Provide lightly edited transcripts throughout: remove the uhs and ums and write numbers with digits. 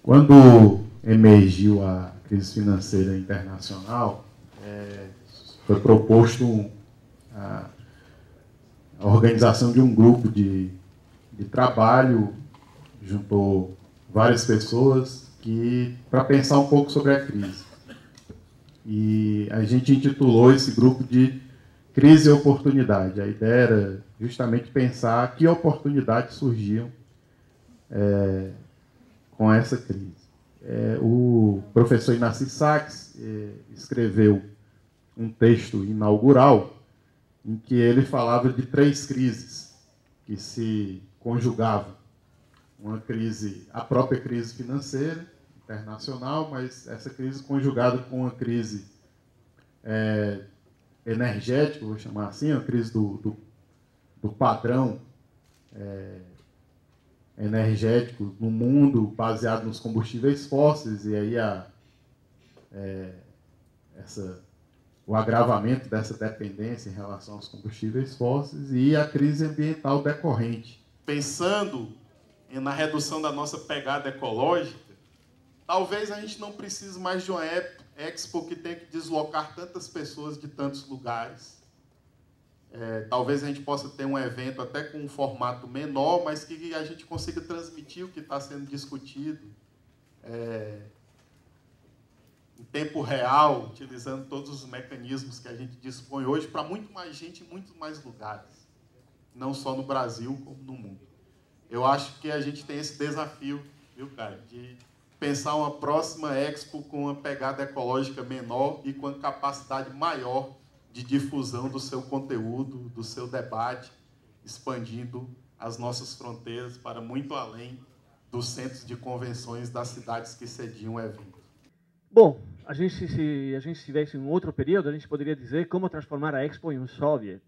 Quando emergiu a crise financeira internacional, foi proposto a organização de um grupo de trabalho, juntou várias pessoas para pensar um pouco sobre a crise. E a gente intitulou esse grupo de Crise e Oportunidade. A ideia era justamente pensar que oportunidades surgiam com essa crise. O professor Inácio Sachs escreveu um texto inaugural em que ele falava de 3 crises que se conjugavam. Uma crise, a própria crise financeira internacional, mas essa crise conjugada com uma crise energética, vou chamar assim, a crise do padrão energético no mundo baseado nos combustíveis fósseis, e aí o agravamento dessa dependência em relação aos combustíveis fósseis e a crise ambiental decorrente. Pensando na redução da nossa pegada ecológica, talvez a gente não precise mais de uma Expo que tenha que deslocar tantas pessoas de tantos lugares. Talvez a gente possa ter um evento até com um formato menor, mas que a gente consiga transmitir o que está sendo discutido em tempo real, utilizando todos os mecanismos que a gente dispõe hoje para muito mais gente em muitos mais lugares, não só no Brasil, como no mundo. Eu acho que a gente tem esse desafio, viu, Caio, de pensar uma próxima Expo com uma pegada ecológica menor e com a capacidade maior de difusão do seu conteúdo, do seu debate, expandindo as nossas fronteiras para muito além dos centros de convenções das cidades que sediam o evento. Bom, se a gente estivesse em um outro período, a gente poderia dizer como transformar a Expo em um soviet,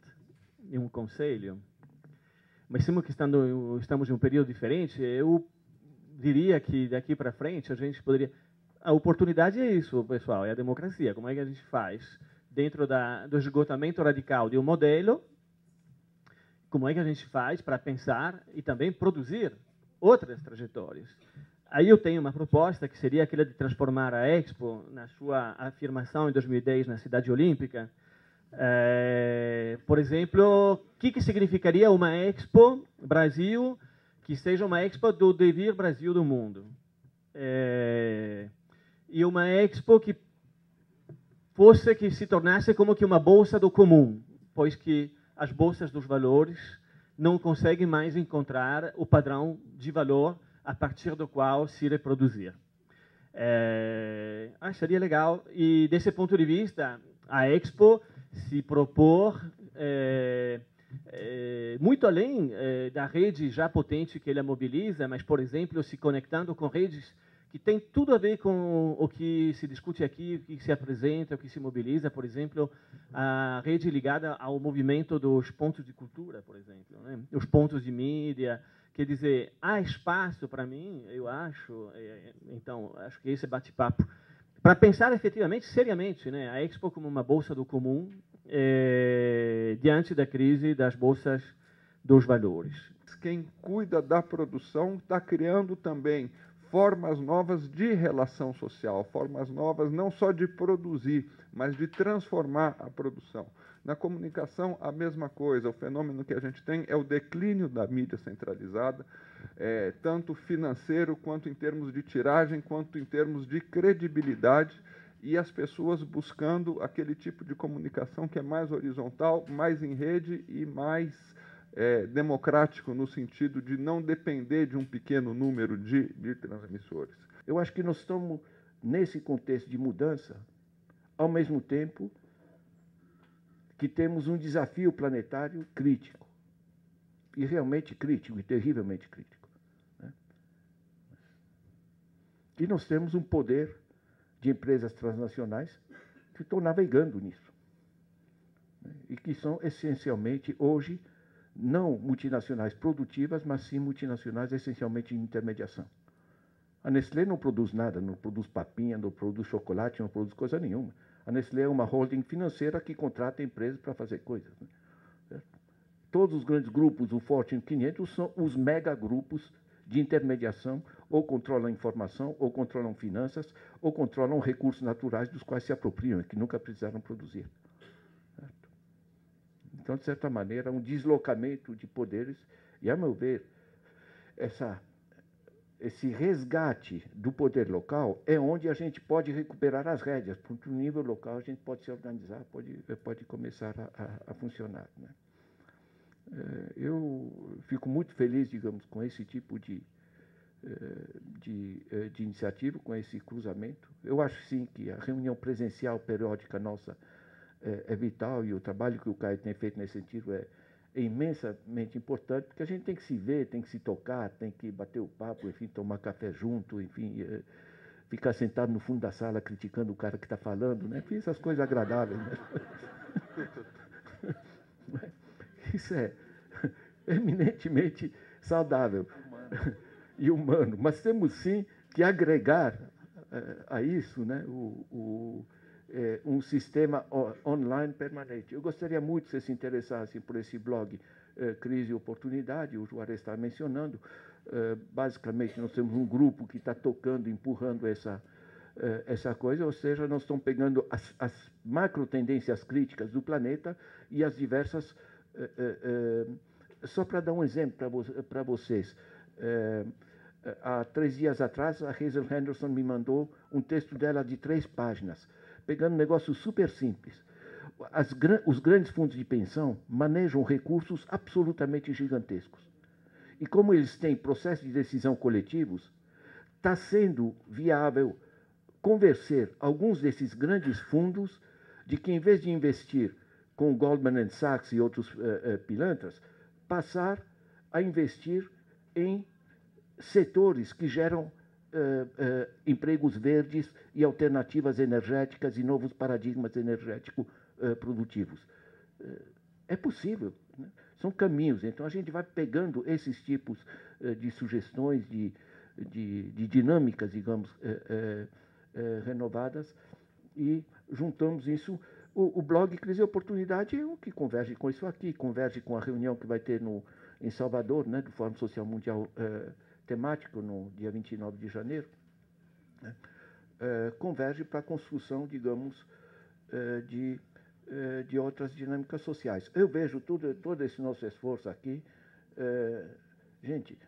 em um conselho. Mas estamos em um período diferente, eu diria que daqui para frente a gente poderia... A oportunidade é isso, pessoal, é a democracia. Como é que a gente faz dentro do esgotamento radical de um modelo? Como é que a gente faz para pensar e também produzir outras trajetórias? Aí eu tenho uma proposta que seria aquela de transformar a Expo, na sua afirmação em 2010 na Cidade Olímpica. Por exemplo, o que significaria uma Expo Brasil que seja uma Expo do devir Brasil do mundo? E uma Expo que se tornasse como que uma bolsa do comum, pois que as bolsas dos valores não conseguem mais encontrar o padrão de valor a partir do qual se reproduzir. Seria legal. E, desse ponto de vista, a Expo se propor muito além da rede já potente que ela mobiliza, mas, por exemplo, se conectando com redes que tem tudo a ver com o que se discute aqui, o que se apresenta, o que se mobiliza, por exemplo, a rede ligada ao movimento dos pontos de cultura, por exemplo, né? Os pontos de mídia. Quer dizer, há espaço para mim, eu acho, então, acho que esse é bate-papo, para pensar efetivamente, seriamente, né, a Expo como uma bolsa do comum diante da crise das bolsas dos valores. Quem cuida da produção está criando também formas novas de relação social, formas novas não só de produzir, mas de transformar a produção. Na comunicação, a mesma coisa. O fenômeno que a gente tem é o declínio da mídia centralizada, tanto financeiro, quanto em termos de tiragem, quanto em termos de credibilidade, e as pessoas buscando aquele tipo de comunicação que é mais horizontal, mais em rede e mais democrático, no sentido de não depender de um pequeno número de transmissores. Eu acho que nós estamos nesse contexto de mudança, ao mesmo tempo que temos um desafio planetário crítico, e realmente crítico, e terrivelmente crítico, né? E nós temos um poder de empresas transnacionais que estão navegando nisso, né? E que são essencialmente, hoje, não multinacionais produtivas, mas sim multinacionais essencialmente em intermediação. A Nestlé não produz nada, não produz papinha, não produz chocolate, não produz coisa nenhuma. A Nestlé é uma holding financeira que contrata empresas para fazer coisas. Né? Certo? Todos os grandes grupos, o Fortune 500, são os megagrupos de intermediação, ou controlam informação, ou controlam finanças, ou controlam recursos naturais dos quais se apropriam e que nunca precisaram produzir. Certo? Então, de certa maneira, um deslocamento de poderes, e, a meu ver, esse resgate do poder local é onde a gente pode recuperar as rédeas, porque no nível local a gente pode se organizar, pode começar a funcionar. Né? Eu fico muito feliz, digamos, com esse tipo de iniciativa, com esse cruzamento. Eu acho, sim, que a reunião presencial periódica nossa é vital, e o trabalho que o Caio tem feito nesse sentido é imensamente importante, porque a gente tem que se ver, tem que se tocar, tem que bater o papo, enfim, tomar café junto, enfim, ficar sentado no fundo da sala criticando o cara que está falando, né? Enfim, essas coisas agradáveis. Né? Isso é eminentemente saudável e humano. Mas temos, sim, que agregar a isso, né, um sistema online permanente. Eu gostaria muito que vocês se interessassem por esse blog Crise e Oportunidade, o Juarez está mencionando. Basicamente, nós temos um grupo que está tocando, empurrando essa coisa, ou seja, nós estamos pegando as macro tendências críticas do planeta e as diversas... só para dar um exemplo para vocês, há 3 dias atrás, a Hazel Henderson me mandou um texto dela de 3 páginas, pegando um negócio super simples. Os grandes fundos de pensão manejam recursos absolutamente gigantescos. E como eles têm processos de decisão coletivos, está sendo viável convencer alguns desses grandes fundos de que, em vez de investir com Goldman Sachs e outros pilantras, passar a investir em setores que geram empregos verdes e alternativas energéticas e novos paradigmas energéticos produtivos. É possível, né? São caminhos. Então, a gente vai pegando esses tipos de sugestões, de dinâmicas, digamos, renovadas, e juntamos isso. O blog Crise e Oportunidade é o que converge com isso aqui, converge com a reunião que vai ter em Salvador, né, do Fórum Social Mundial temático, no dia 29 de janeiro, né, converge para a construção, digamos, de outras dinâmicas sociais. Eu vejo todo esse nosso esforço aqui. Gente,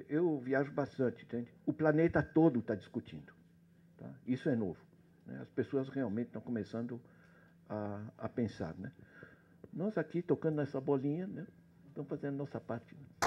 eu viajo bastante, entende? O planeta todo está discutindo. Tá? Isso é novo. Né? As pessoas realmente estão começando a pensar. Né? Nós aqui, tocando nessa bolinha, né, estamos fazendo a nossa parte. Né?